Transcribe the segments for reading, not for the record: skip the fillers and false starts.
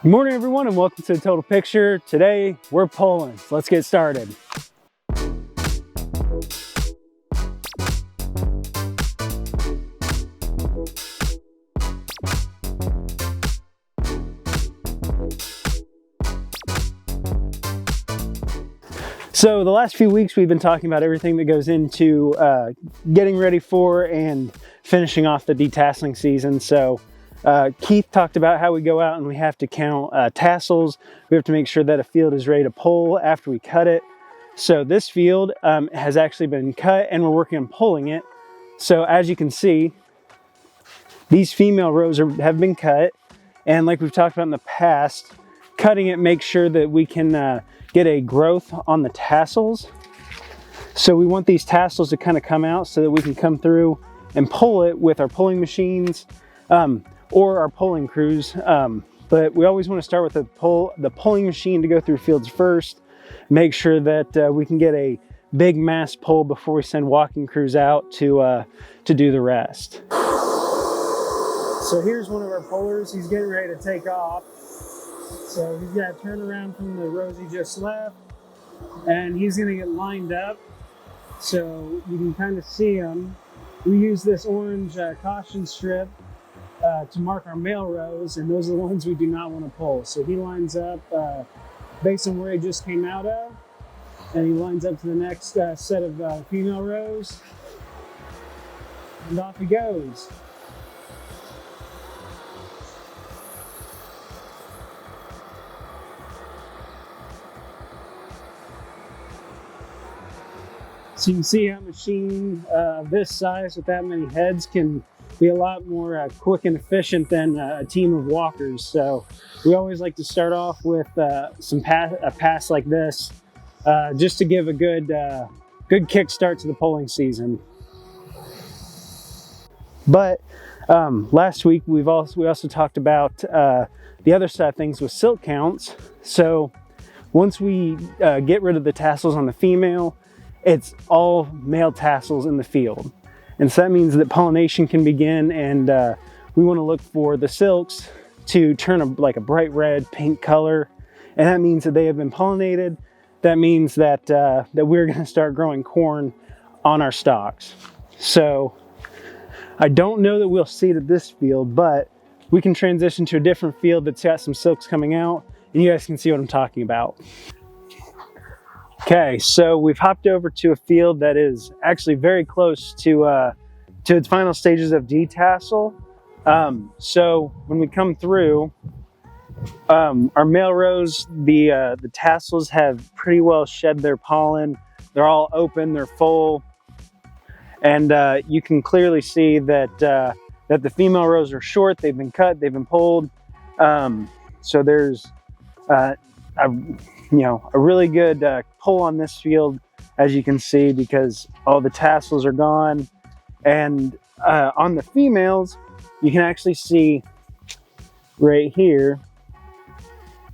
Good morning everyone and welcome to the Total Picture. Today we're pulling, so let's get started. So the last few weeks we've been talking about everything that goes into getting ready for and finishing off the detasseling season. So Keith talked about how we go out and we have to count tassels. We have to make sure that a field is ready to pull after we cut it. So this field has actually been cut and we're working on pulling it. So as you can see, these female rows have been cut. And like we've talked about in the past, cutting it makes sure that we can get a growth on the tassels. So we want these tassels to kind of come out so that we can come through and pull it with our pulling machines or our pulling crews. But we always want to start with the pulling machine to go through fields first, make sure that we can get a big mass pull before we send walking crews out to do the rest. So here's one of our pullers. He's getting ready to take off. So he's got to turn around from the rows he just left, and he's going to get lined up so you can kind of see him. We use this orange caution strip to mark our male rows, and those are the ones we do not want to pull. So he lines up based on where he just came out of, and he lines up to the next set of female rows, and off he goes. So you can see how a machine this size with that many heads can be a lot more quick and efficient than a team of walkers. So we always like to start off with a pass like this, just to give a good kick start to the pulling season. But last week we also talked about the other side of things with silk counts. So once we get rid of the tassels on the female, it's all male tassels in the field. And so that means that pollination can begin, and we want to look for the silks to turn like a bright red, pink color. And that means that they have been pollinated. That means that, that we're going to start growing corn on our stalks. So I don't know that we'll see it at this field, but we can transition to a different field that's got some silks coming out, and you guys can see what I'm talking about. Okay, so we've hopped over to a field that is actually very close to its final stages of detassel. So when we come through, our male rows, the tassels have pretty well shed their pollen. They're all open, they're full, and you can clearly see that that the female rows are short. They've been cut, they've been pulled. So there's a really good pull on this field, as you can see, because all the tassels are gone. And on the females, you can actually see right here,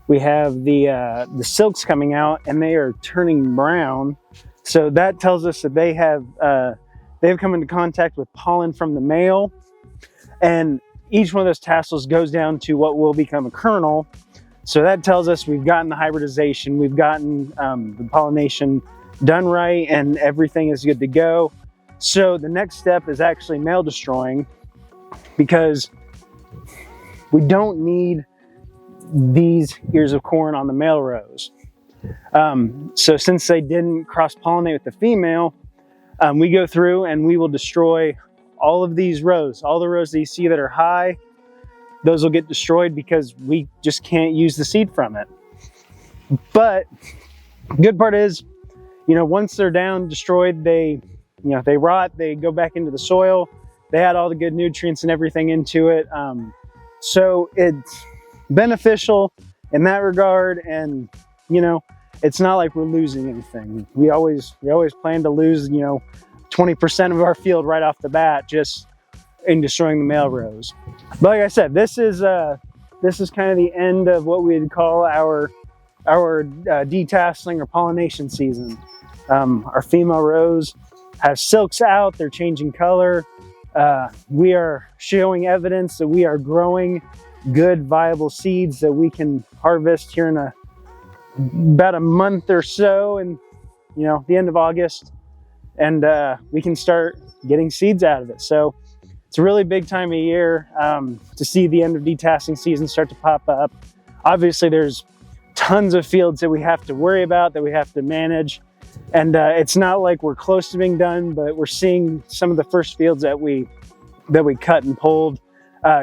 we have the silks coming out and they are turning brown. So that tells us that they have come into contact with pollen from the male. And each one of those tassels goes down to what will become a kernel. So that tells us we've gotten the hybridization, we've gotten the pollination done right, and everything is good to go. So the next step is actually male destroying, because we don't need these ears of corn on the male rows. So since they didn't cross-pollinate with the female, we go through and we will destroy all of these rows, all the rows that you see that are high. Those will get destroyed because we just can't use the seed from it. But the good part is, once they're down, destroyed, they rot, they go back into the soil. They add all the good nutrients and everything into it. So it's beneficial in that regard. And, it's not like we're losing anything. We always plan to lose, 20% of our field right off the bat, just in destroying the male rows. But like I said, this is kind of the end of what we'd call our detasseling or pollination season. Our female rows have silks out, they're changing color. We are showing evidence that we are growing good viable seeds that we can harvest here in about a month or so, and the end of August, and we can start getting seeds out of it. So it's a really big time of year to see the end of detasseling season start to pop up. Obviously, there's tons of fields that we have to worry about, that we have to manage, and it's not like we're close to being done, but we're seeing some of the first fields that we cut and pulled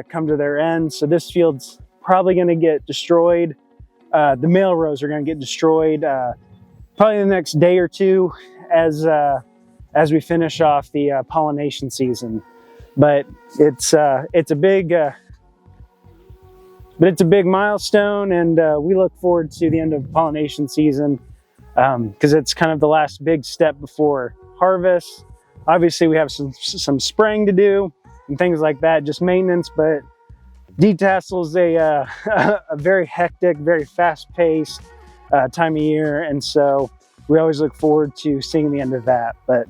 come to their end. So this field's probably going to get destroyed. The male rows are going to get destroyed probably the next day or two as we finish off the pollination season. But it's a big milestone, and we look forward to the end of pollination season because it's kind of the last big step before harvest. Obviously, we have some spraying to do and things like that, just maintenance, but detassel is a very hectic, very fast-paced time of year, and so we always look forward to seeing the end of that. But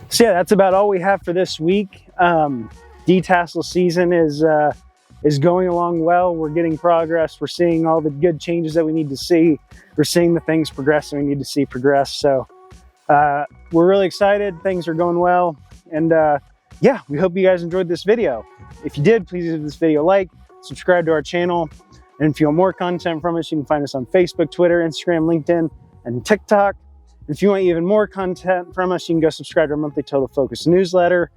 so yeah, that's about all we have for this week. Detassel season is going along well. We're getting progress. We're seeing all the good changes that we need to see. We're seeing the things progress that we need to see progress. So we're really excited. Things are going well, and yeah, we hope you guys enjoyed this video. If you did, please give this video a like, subscribe to our channel, and if you want more content from us, you can find us on Facebook, Twitter, Instagram, LinkedIn, and TikTok. If you want even more content from us, you can go subscribe to our monthly Total Focus newsletter.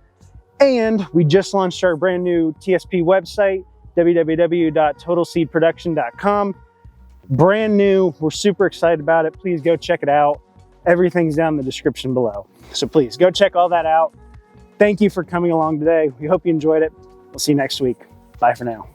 And we just launched our brand new TSP website, www.totalseedproduction.com. Brand new. We're super excited about it. Please go check it out. Everything's down in the description below. So please go check all that out. Thank you for coming along today. We hope you enjoyed it. We'll see you next week. Bye for now.